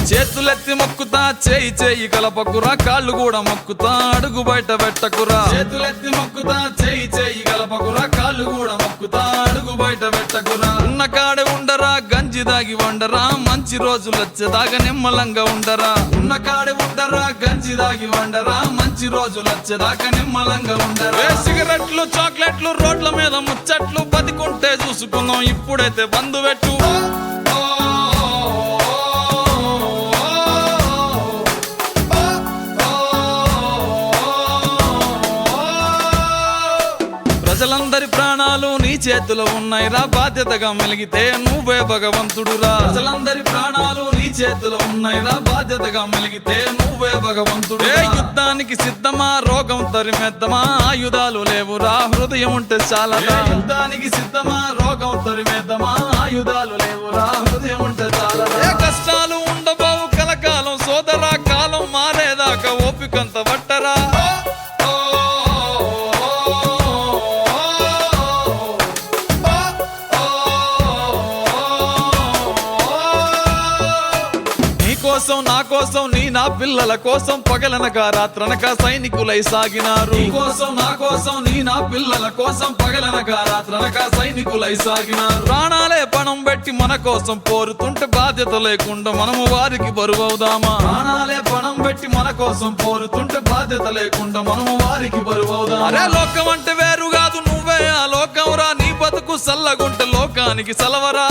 చేతులెత్తి మొక్కుతా చేయి చేయి కలపకురా కాళ్ళు కూడా మొక్కుతా అడుగు బయట పెట్టకురా చేతులెత్తి మొక్కుతా చేయి చేయి కలపకురా కాళ్ళు కూడా మొక్కుతా అడుగు బయట పెట్టకురా ఉన్న కాడ ఉండరా గంజి దాగి వండరా మంచి రోజులు వచ్చేదాకా నిమ్మలంగా ఉండరా ఉన్న కాడ ఉండరా గంజి దాగి వండరా మంచి రోజులు వచ్చేదాకా నిమ్మలంగా ఉండరా సిగరెట్లు చాక్లెట్లు రోడ్ల మీద ముచ్చట్లు బతికుంటే చూసుకుందాం ఇప్పుడైతే బంధు పెట్టు ప్రజలందరి ప్రాణాలు నీ చేతిలో ఉన్నాయిరా బాధ్యతగా మెలిగితే నువ్వే భగవంతుడురా ప్రజలందరి ప్రాణాలు నీ చేతిలో ఉన్నాయిరా బాధ్యతగా మెలిగితే నువ్వే భగవంతుడు యుద్ధానికి సిద్ధమా రోగం తరిమేద్దామా ఆయుధాలు లేవురా హృదయం ఉంటే చాలా యుద్ధానికి సిద్ధమా రోగం తరిమేద్దామా ఆయుధాలు లేవురా హృదయం ఉంటే చాలా కష్టాలు ఉండబోవు కలకాలం సోదరా కాలం మారేదాకా ఓపికంత పట్టరా కోసం నా కోసం నీ నా పిల్లల కోసం పగలనక రాత్రనక సైనికులై సాగినారు నీ కోసం నా కోసం నీ నా పిల్లల కోసం పగలనక రాత్రనక సైనికులై సాగినారు ప్రాణాలే పణం పెట్టి మన కోసం పోరుతుంటే బాధ్యత లేకుండా మనము వారికి బరువవుదామా ప్రాణాలే పణం పెట్టి మన కోసం పోరుతుంటే బాధ్యత లేకుండా మనము వారికి బరువవుదామా అరే లోకం అంటే వేరు కాదు నువ్వే ఆ లోకం రా నీ బతుకు సల్లగుంటే లోకానికి సలవరా